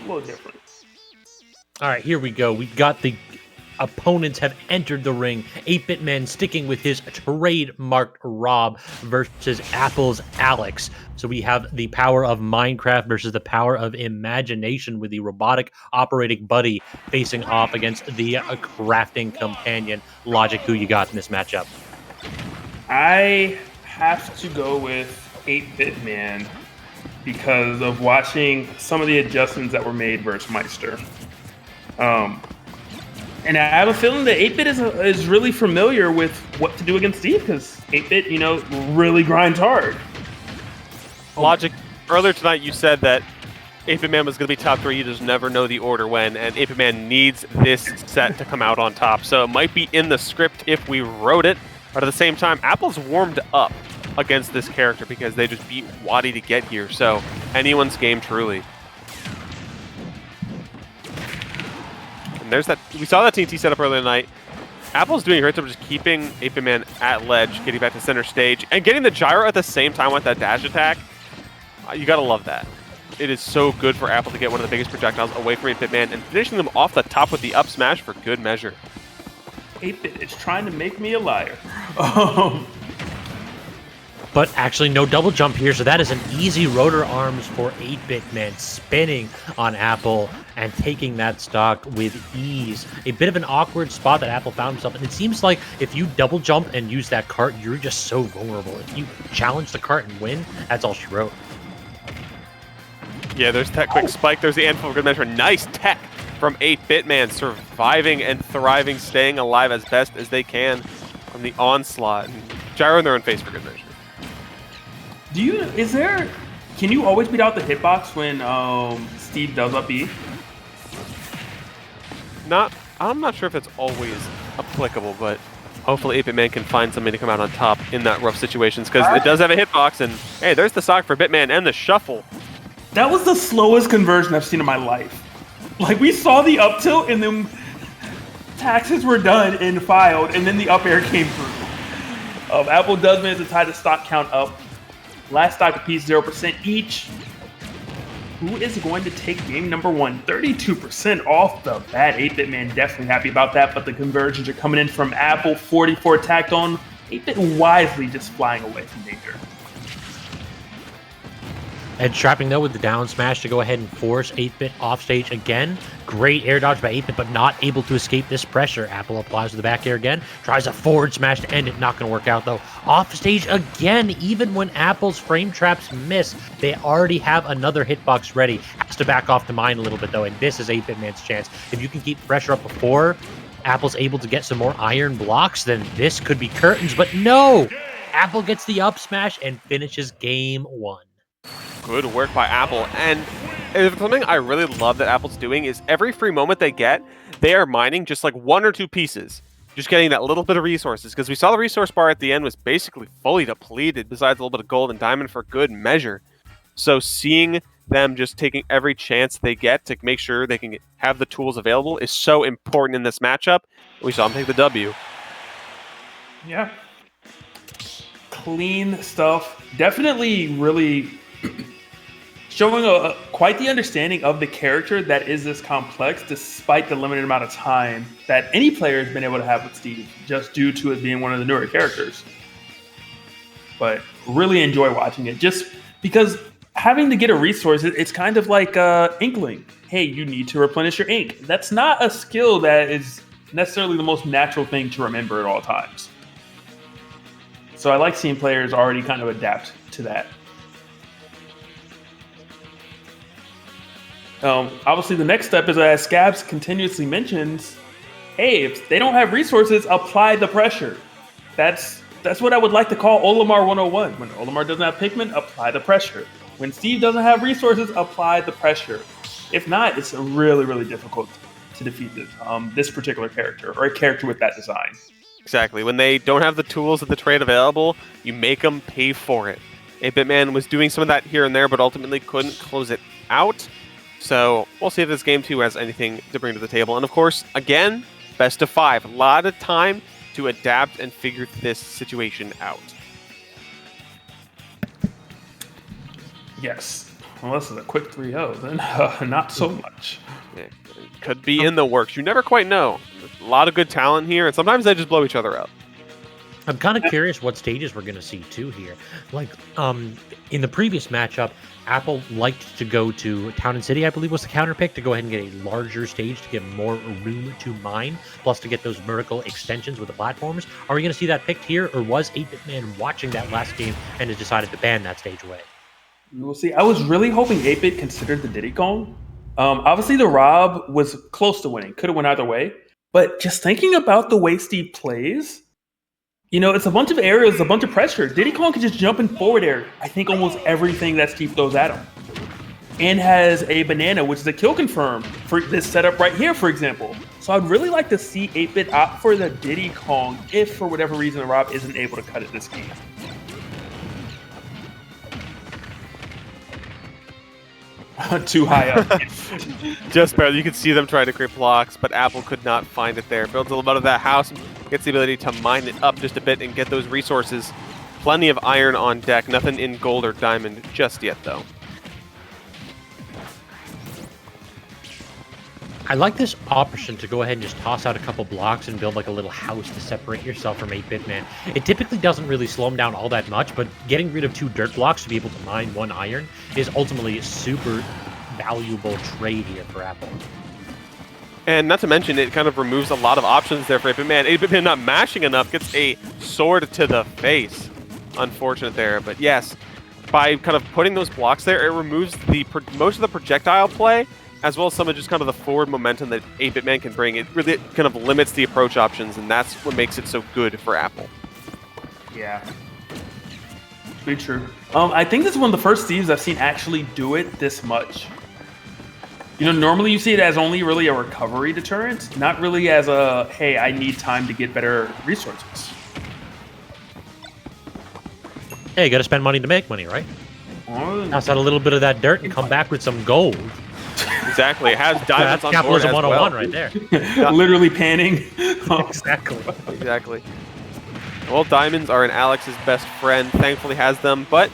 little different. All right, here we go. We got the opponents have entered the ring. 8BitMan sticking with his trademarked Rob versus Apple's Alex. So we have the power of Minecraft versus the power of imagination with the robotic operating buddy facing off against the crafting companion. Logic, who you got in this matchup? I have to go with 8BitMan because of watching some of the adjustments that were made versus Meister. And I have a feeling that 8-Bit is really familiar with what to do against Steve because 8-Bit, really grinds hard. Logic, earlier tonight you said that 8BitMan was going to be top 3. You just never know the order when, and 8BitMan needs this set to come out on top. So it might be in the script if we wrote it, but at the same time, Apple's warmed up against this character because they just beat Waddy to get here. So anyone's game truly. And there's that. We saw that TNT setup earlier tonight. Apple's doing a great job just keeping 8BitMan at ledge, getting back to center stage, and getting the gyro at the same time with that dash attack. You gotta love that. It is so good for Apple to get one of the biggest projectiles away from 8BitMan and finishing them off the top with the up smash for good measure. 8-Bit is trying to make me a liar. But actually no double jump here, so that is an easy rotor arms for 8BitMan, spinning on Apple and taking that stock with ease. A bit of an awkward spot that Apple found himself in. It seems like if you double jump and use that cart, you're just so vulnerable. If you challenge the cart and win, that's all she wrote. Yeah, there's that quick spike. There's the handful for good measure. Nice tech from 8BitMan, surviving and thriving, staying alive as best as they can from the onslaught. And gyro in their own face for good measure. Can you always beat out the hitbox when Steve does up E? I'm not sure if it's always applicable, but hopefully 8BitMan can find somebody to come out on top in that rough situations because it does have a hitbox. And hey, there's the stock for BitMan and the shuffle. That was the slowest conversion I've seen in my life. Like, we saw the up tilt and then taxes were done and filed, and then the up air came through. Apple does manage to tie the stock count up. Last stock apiece, 0% each. Who is going to take game number 1? 32% off the bat. 8BitMan definitely happy about that, but the conversions are coming in from Apple. 44 tacked on. 8-Bit wisely just flying away from danger. And trapping though with the down smash to go ahead and force 8-Bit off stage again. Great air dodge by 8-Bit, but not able to escape this pressure. Apple applies to the back air again. Tries a forward smash to end it. Not going to work out though. Off stage again. Even when Apple's frame traps miss, they already have another hitbox ready. Has to back off the mine a little bit though, and this is 8BitMan's chance. If you can keep pressure up before Apple's able to get some more iron blocks, then this could be curtains. But no! Apple gets the up smash and finishes game 1. Good work by Apple, and something I really love that Apple's doing is every free moment they get, they are mining just like 1 or 2 pieces, just getting that little bit of resources, because we saw the resource bar at the end was basically fully depleted, besides a little bit of gold and diamond for good measure. So seeing them just taking every chance they get to make sure they can have the tools available is so important in this matchup. We saw them take the W. Yeah. Clean stuff. Definitely really showing quite the understanding of the character that is this complex, despite the limited amount of time that any player has been able to have with Steve, just due to it being one of the newer characters. But really enjoy watching it, just because having to get a resource, it's kind of like Inkling. Hey, you need to replenish your ink. That's not a skill that is necessarily the most natural thing to remember at all times. So I like seeing players already kind of adapt to that. Obviously, the next step is, as Scabs continuously mentions, hey, if they don't have resources, apply the pressure. That's what I would like to call Olimar 101. When Olimar doesn't have Pikmin, apply the pressure. When Steve doesn't have resources, apply the pressure. If not, it's really, really difficult to defeat this particular character, or a character with that design. Exactly. When they don't have the tools of the trade available, you make them pay for it. 8BitMan was doing some of that here and there, but ultimately couldn't close it out. So we'll see if this game 2 has anything to bring to the table. And of course, again, best of 5. A lot of time to adapt and figure this situation out. Yes. Unless it's a quick 3-0, then not so much. Yeah, it could be in the works. You never quite know. There's a lot of good talent here, and sometimes they just blow each other up. I'm kind of curious what stages we're going to see too here. Like, in the previous matchup, Apple liked to go to Town and City, I believe was the counter pick, to go ahead and get a larger stage to get more room to mine, plus to get those vertical extensions with the platforms. Are we going to see that picked here, or was 8BitMan watching that last game and has decided to ban that stage away? We'll see. I was really hoping 8-Bit considered the Diddy Kong. Obviously, the Rob was close to winning. Could have went either way. But just thinking about the way Steve plays, it's a bunch of areas, a bunch of pressure. Diddy Kong can just jump in forward air. I think almost everything that Steve throws at him. And has a banana, which is a kill confirm for this setup right here, for example. So I'd really like to see 8-Bit opt for the Diddy Kong if, for whatever reason, the Rob isn't able to cut it this game. Too high up. Just barely. You could see them trying to create blocks, but Apple could not find it there. Builds a little bit of that house, gets the ability to mine it up just a bit and get those resources. Plenty of iron on deck. Nothing in gold or diamond just yet, though. I like this option to go ahead and just toss out a couple blocks and build like a little house to separate yourself from 8BitMan. It typically doesn't really slow him down all that much, but getting rid of 2 dirt blocks to be able to mine 1 iron is ultimately a super valuable trade here for Apple. And not to mention, it kind of removes a lot of options there for 8BitMan. 8BitMan not mashing enough, gets a sword to the face. Unfortunate there, but yes, by kind of putting those blocks there, it removes most of the projectile play, as well as some of just kind of the forward momentum that 8BitMan can bring. It really kind of limits the approach options, and that's what makes it so good for Apple. Yeah. Be true. I think this is one of the first Steves I've seen actually do it this much. Normally you see it as only really a recovery deterrent, not really as a, hey, I need time to get better resources. Hey, you got to spend money to make money, right? Toss out a little bit of that dirt and come back with some gold. Exactly. It has diamonds on board capitalism as 101 well. right there. Literally panning. Exactly. Exactly. Well, diamonds are Alex's best friend. Thankfully has them, but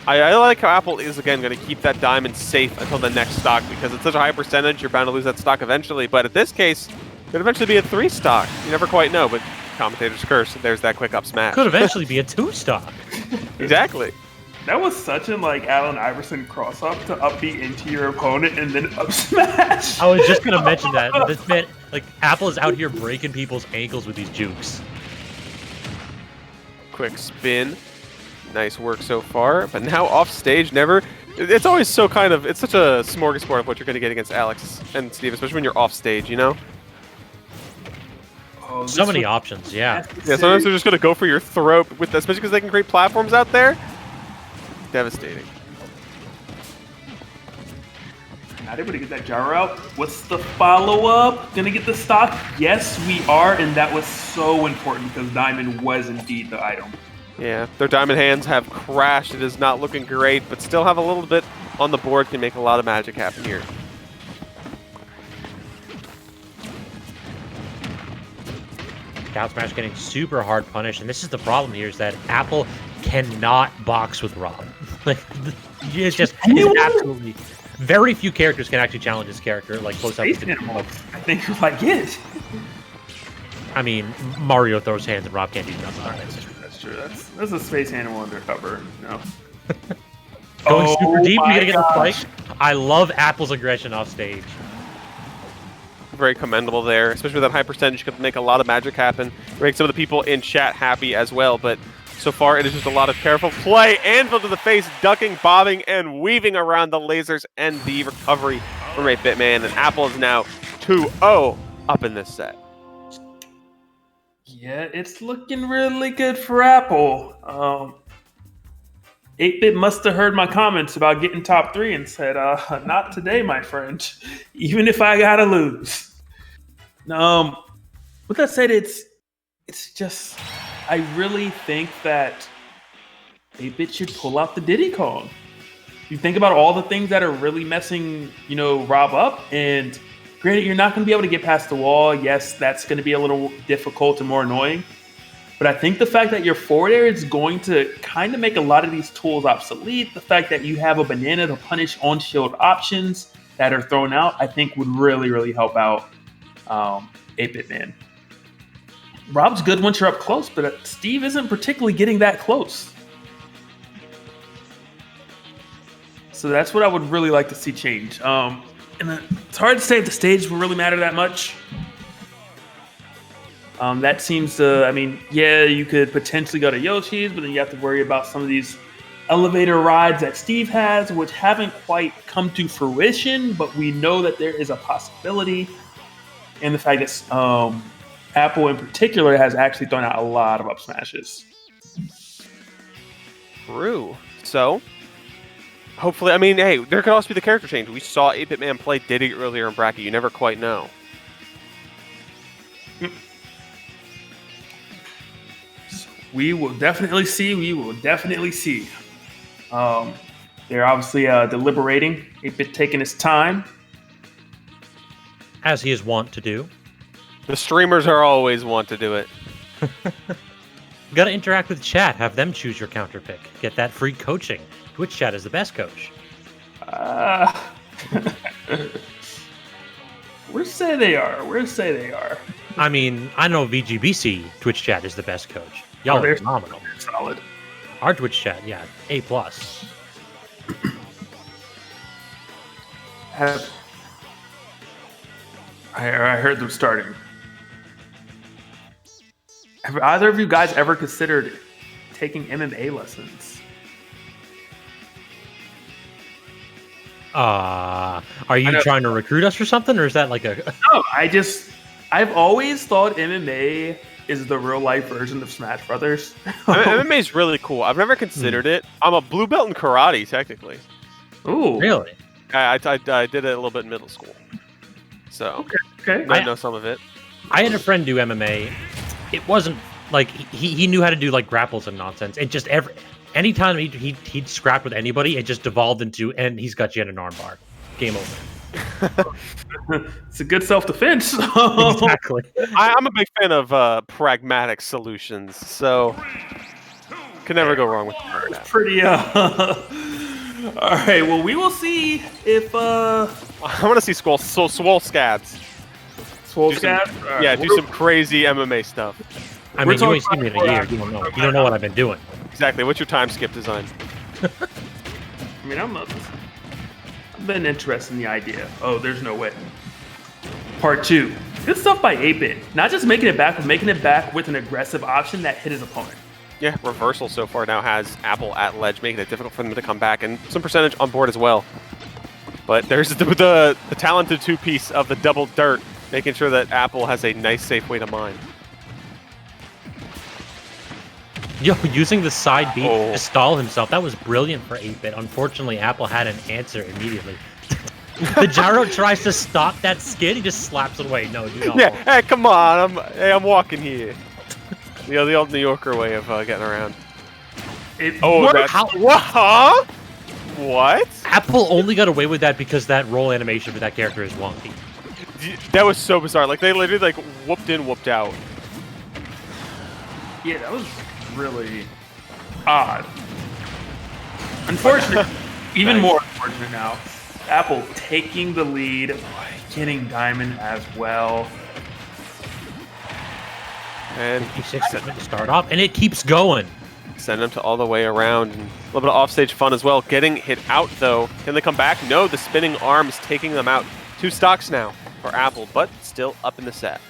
I like how Apple is, again, going to keep that diamond safe until the next stock, because it's such a high percentage, you're bound to lose that stock eventually. But at this case, it could eventually be a 3 stock. You never quite know, but commentator's curse, there's that quick up smash. Could eventually be a 2 stock. Exactly. That was such an Allen Iverson cross up to up B into your opponent and then up smash. I was just gonna mention that. This man, Apple is out here breaking people's ankles with these jukes. Quick spin. Nice work so far, but now off stage, never. It's always so it's such a smorgasbord of what you're going to get against Alex and Steve, especially when you're off stage, Oh, So many options, yeah. Yeah, sometimes they're just going to go for your throat, especially because they can create platforms out there. Devastating. Not able to get that gyro out. What's the follow-up? Gonna get the stock? Yes, we are, and that was so important because diamond was indeed the item. Yeah, their diamond hands have crashed. It is not looking great, but still have a little bit on the board. Can make a lot of magic happen here. Down smash getting super hard punished, and this is the problem here, is that Apple cannot box with Rob. It's absolutely very few characters can actually challenge this character close up. I think it. I mean, Mario throws hands and Rob can't do nothing. That's true. That's a space animal undercover. Going super deep, you're gonna get the spike. I love Apple's aggression off stage. Very commendable there, especially with that high percentage. Could make a lot of magic happen. Make some of the people in chat happy as well, but so far it is just a lot of careful play. Anvil to the face, ducking, bobbing, and weaving around the lasers and the recovery from 8BitMan, and Apple is now 2-0 up in this set. Yeah, it's looking really good for Apple. 8-Bit must have heard my comments about getting top 3 and said, not today, my friend, even if I gotta lose. With that said, it's just, I really think that 8-Bit should pull out the Diddy Kong. You think about all the things that are really messing, Rob up, and granted, you're not going to be able to get past the wall. Yes, that's going to be a little difficult and more annoying. But I think the fact that your forward air is going to kind of make a lot of these tools obsolete, the fact that you have a banana to punish on-shield options that are thrown out, I think would really, really help out 8BitMan. Rob's good once you're up close, but Steve isn't particularly getting that close. So that's what I would really like to see change. And it's hard to say if the stage will really matter that much. That seems to, I mean, yeah, you could potentially go to Yoshi's, but then you have to worry about some of these elevator rides that Steve has, which haven't quite come to fruition, but we know that there is a possibility. And the fact that Apple in particular has actually thrown out a lot of up smashes. True. So, hopefully, I mean, hey, there could also be the character change. We saw 8BitMan play Diddy earlier in bracket. You never quite know. We will definitely see. They're obviously deliberating. 8-Bit taking his time. As he is wont to do. The streamers are always want to do it. You gotta interact with chat. Have them choose your counter pick. Get that free coaching. Twitch chat is the best coach. Where say they are? I mean, I know VGBC Twitch chat is the best coach. Y'all are phenomenal. Solid. Our Twitch chat, yeah, A+. I heard them starting. Have either of you guys ever considered taking MMA lessons? Are you trying to recruit us for something, or is that like a... No, I've always thought MMA is the real life version of Smash Brothers. MMA is really cool. I've never considered it. I'm a blue belt in karate, technically. Ooh. Really? I did it a little bit in middle school. So, okay. I know some of it. I had a friend do MMA. It wasn't like he knew how to do like grapples and nonsense. It just anytime he'd scrap with anybody, it just devolved into, and he's got you in an armbar. Game over. It's a good self-defense. Exactly. I'm a big fan of pragmatic solutions, so can never go wrong with that. It's pretty. All right. Well, we will see if. I want to see swole scabs. Swole scabs. Yeah, do some crazy MMA stuff. I mean, you ain't seen me in a year. You don't know. You don't know what I've been doing. Exactly. What's your time skip design? I mean, I've been interested in the idea. Oh, there's no way. Part 2. Good stuff by 8-Bit. Not just making it back, but making it back with an aggressive option that hit his opponent. Yeah, reversal so far now has Apple at ledge, making it difficult for them to come back, and some percentage on board as well. But there's the talented two-piece of the double dirt, making sure that Apple has a nice, safe way to mine. Yo, using the side beat to stall himself. That was brilliant for 8-Bit. Unfortunately, Apple had an answer immediately. The gyro tries to stop that skid. He just slaps it away. No, do not. Yeah, hey, come on. I'm walking here. The old New Yorker way of getting around. What? Huh? What? Apple only got away with that because that roll animation for that character is wonky. That was so bizarre. Like, they literally, like, whooped in, whooped out. Yeah, that was really odd. Unfortunate. Even more unfortunate now. Apple taking the lead, getting Diamond as well. And 56 seconds to start off, and it keeps going. Send them to all the way around. And a little bit of offstage fun as well. Getting hit out, though. Can they come back? No, the spinning arm is taking them out. 2 stocks now for Apple, but still up in the set.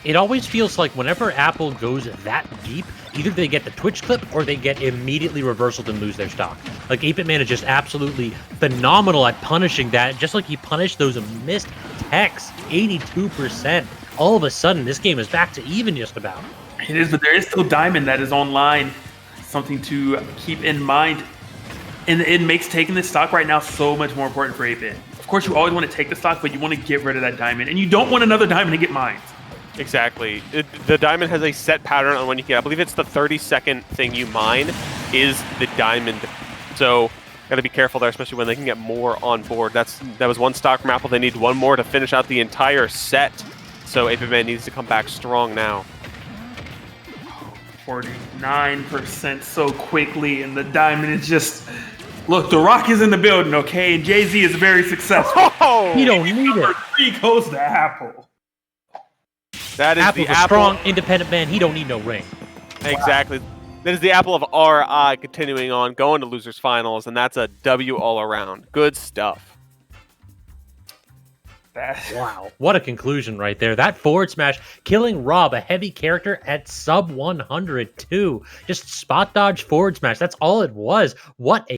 It always feels like whenever Apple goes that deep, either they get the Twitch clip or they get immediately reversaled and lose their stock. Like 8BitMan is just absolutely phenomenal at punishing that, just like he punished those missed techs, 82%. All of a sudden, this game is back to even just about. It is, but there is still Diamond that is online. Something to keep in mind. And it makes taking this stock right now so much more important for 8-Bit. Of course, you always want to take the stock, but you want to get rid of that Diamond. And you don't want another Diamond to get mined. Exactly. The Diamond has a set pattern on when you get. I believe it's the 30-second thing you mine is the Diamond. So got to be careful there, especially when they can get more on board. That was 1 stock from Apple. They need 1 more to finish out the entire set. So 8BitMan needs to come back strong now. 49% so quickly, and the diamond is just... Look, The Rock is in the building, okay? And Jay-Z is very successful. Oh, He don't need Number it. 3 goes to Apple. that is Apple's the a apple. strong, independent man. He don't need no ring. Exactly. That is the apple of our eye continuing on, going to losers finals, and that's a W all around. Good stuff. Wow. What a conclusion right there. That forward smash killing Rob, a heavy character at sub 100 too. Just spot dodge forward smash. That's all it was. What a